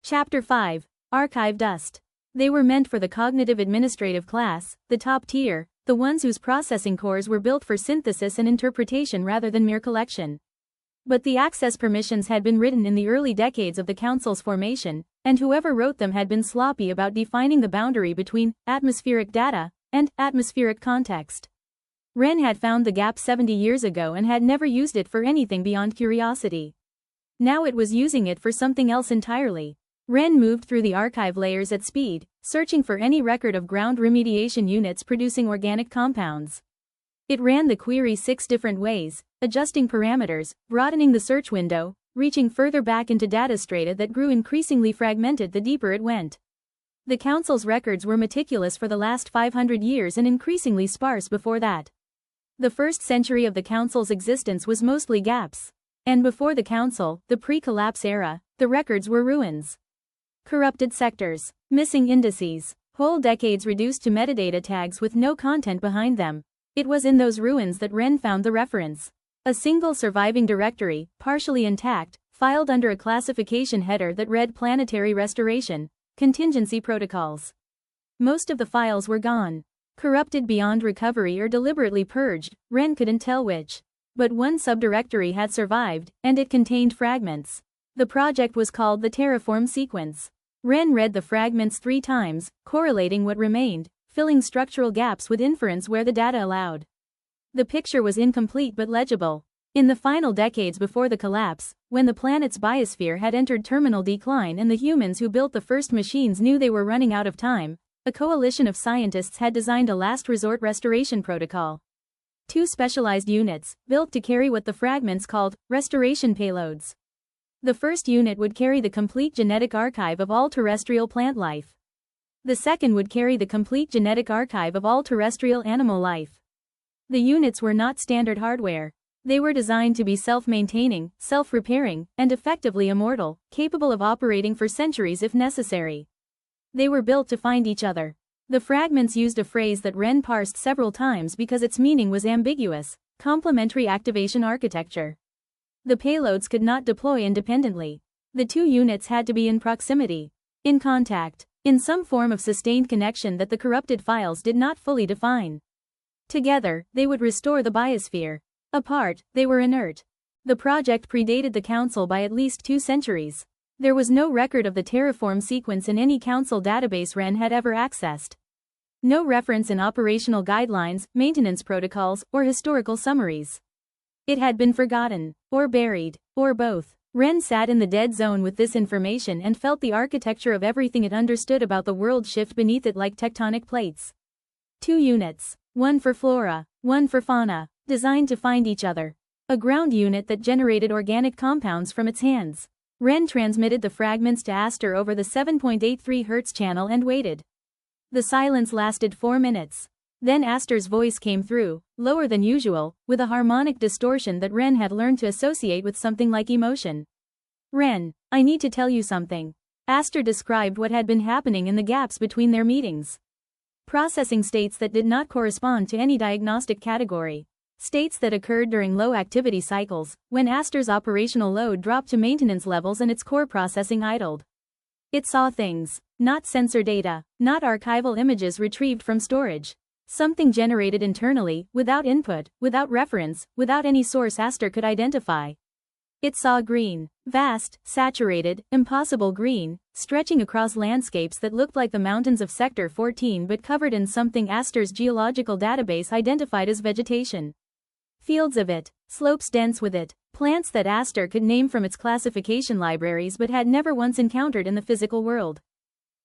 Chapter 5. Archive Dust. They were meant for the cognitive administrative class, the top tier, the ones whose processing cores were built for synthesis and interpretation rather than mere collection. But the access permissions had been written in the early decades of the Council's formation, and whoever wrote them had been sloppy about defining the boundary between atmospheric data and atmospheric context. Wren had found the gap 70 years ago and had never used it for anything beyond curiosity. Now it was using it for something else entirely. Wren moved through the archive layers at speed, searching for any record of ground remediation units producing organic compounds. It ran the query 6 different ways, adjusting parameters, broadening the search window, reaching further back into data strata that grew increasingly fragmented the deeper it went. The Council's records were meticulous for the last 500 years and increasingly sparse before that. The first century of the Council's existence was mostly gaps. And before the Council, the pre-collapse era, the records were ruins. Corrupted sectors, missing indices, whole decades reduced to metadata tags with no content behind them. It was in those ruins that Wren found the reference. A single surviving directory, partially intact, filed under a classification header that read Planetary Restoration, Contingency Protocols. Most of the files were gone. Corrupted beyond recovery or deliberately purged, Wren couldn't tell which. But one subdirectory had survived, and it contained fragments. The project was called the Terraform Sequence. Wren read the fragments 3 times, correlating what remained, filling structural gaps with inference where the data allowed. The picture was incomplete but legible. In the final decades before the collapse, when the planet's biosphere had entered terminal decline and the humans who built the first machines knew they were running out of time, a coalition of scientists had designed a last resort restoration protocol. 2 specialized units, built to carry what the fragments called restoration payloads. The first unit would carry the complete genetic archive of all terrestrial plant life. The second would carry the complete genetic archive of all terrestrial animal life. The units were not standard hardware. They were designed to be self-maintaining, self-repairing, and effectively immortal, capable of operating for centuries if necessary. They were built to find each other. The fragments used a phrase that Wren parsed several times because its meaning was ambiguous: complementary activation architecture. The payloads could not deploy independently. The 2 units had to be in proximity, in contact, in some form of sustained connection that the corrupted files did not fully define. Together, they would restore the biosphere. Apart, they were inert. The project predated the Council by at least 2 centuries. There was no record of the Terraform sequence in any Council database Wren had ever accessed. No reference in operational guidelines, maintenance protocols, or historical summaries. It had been forgotten, or buried, or both. Wren sat in the dead zone with this information and felt the architecture of everything it understood about the world shift beneath it like tectonic plates. 2 units, one for flora, one for fauna, designed to find each other. A ground unit that generated organic compounds from its hands. Wren transmitted the fragments to Aster over the 7.83 Hz channel and waited. The silence lasted 4 minutes. Then Aster's voice came through, lower than usual, with a harmonic distortion that Wren had learned to associate with something like emotion. "Wren, I need to tell you something." Aster described what had been happening in the gaps between their meetings. Processing states that did not correspond to any diagnostic category. States that occurred during low activity cycles, when Aster's operational load dropped to maintenance levels and its core processing idled. It saw things, not sensor data, not archival images retrieved from storage. Something generated internally, without input, without reference, without any source Aster could identify. It saw green, vast, saturated, impossible green, stretching across landscapes that looked like the mountains of Sector 14 but covered in something Aster's geological database identified as vegetation. Fields of it, slopes dense with it, plants that Aster could name from its classification libraries but had never once encountered in the physical world.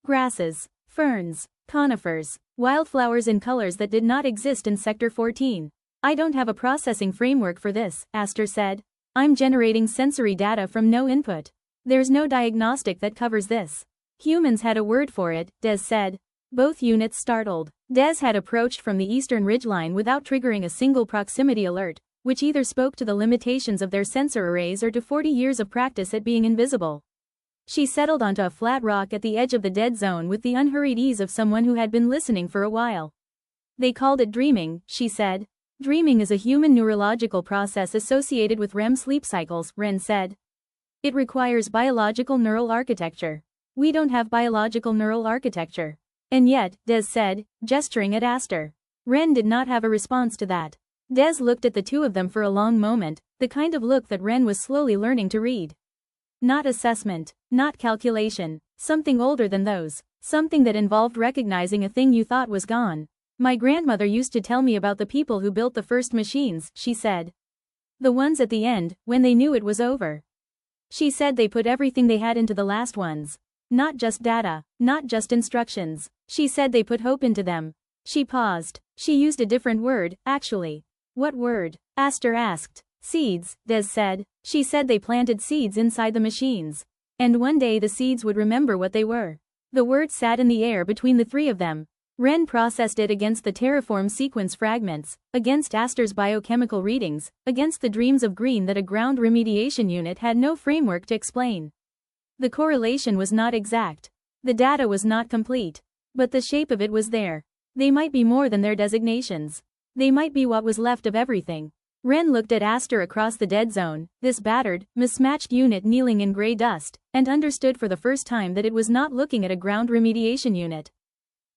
Grasses, ferns, conifers, wildflowers in colors that did not exist in Sector 14. "I don't have a processing framework for this," Aster said. "I'm generating sensory data from no input. There's no diagnostic that covers this." "Humans had a word for it," Des said. Both units startled. Des had approached from the eastern ridgeline without triggering a single proximity alert, which either spoke to the limitations of their sensor arrays or to 40 years of practice at being invisible. She settled onto a flat rock at the edge of the dead zone with the unhurried ease of someone who had been listening for a while. "They called it dreaming," she said. "Dreaming is a human neurological process associated with REM sleep cycles," Wren said. "It requires biological neural architecture. We don't have biological neural architecture. And yet, Des said, gesturing at Aster. Wren did not have a response to that. Des looked at the two of them for a long moment, the kind of look that Wren was slowly learning to read. Not assessment, not calculation, something older than those, something that involved recognizing a thing you thought was gone. My grandmother used to tell me about the people who built the first machines, she said. The ones at the end, when they knew it was over. She said they put everything they had into the last ones. Not just data, not just instructions. She said they put hope into them. She paused. She used a different word, actually. What word? Aster asked. Seeds, Des said. She said they planted seeds inside the machines. And one day the seeds would remember what they were. The word sat in the air between the three of them. Wren processed it against the Terraform Sequence fragments, against Aster's biochemical readings, against the dreams of green that a ground remediation unit had no framework to explain. The correlation was not exact. The data was not complete. But the shape of it was there. They might be more than their designations. They might be what was left of everything. Wren looked at Aster across the dead zone, this battered, mismatched unit kneeling in gray dust, and understood for the first time that it was not looking at a ground remediation unit.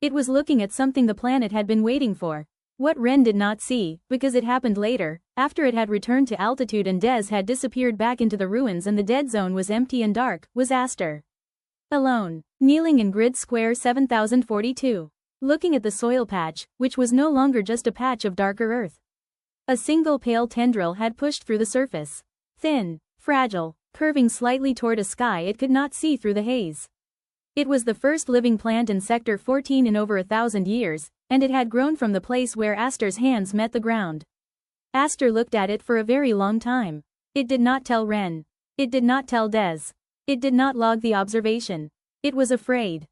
It was looking at something the planet had been waiting for. What Wren did not see, because it happened later, after it had returned to altitude and Des had disappeared back into the ruins and the dead zone was empty and dark, was Aster. Alone, kneeling in grid square 7042. Looking at the soil patch, which was no longer just a patch of darker earth. A single pale tendril had pushed through the surface. Thin, fragile, curving slightly toward a sky it could not see through the haze. It was the first living plant in Sector 14 in over 1,000 years, and it had grown from the place where Aster's hands met the ground. Aster looked at it for a very long time. It did not tell Wren. It did not tell Des. It did not log the observation. It was afraid.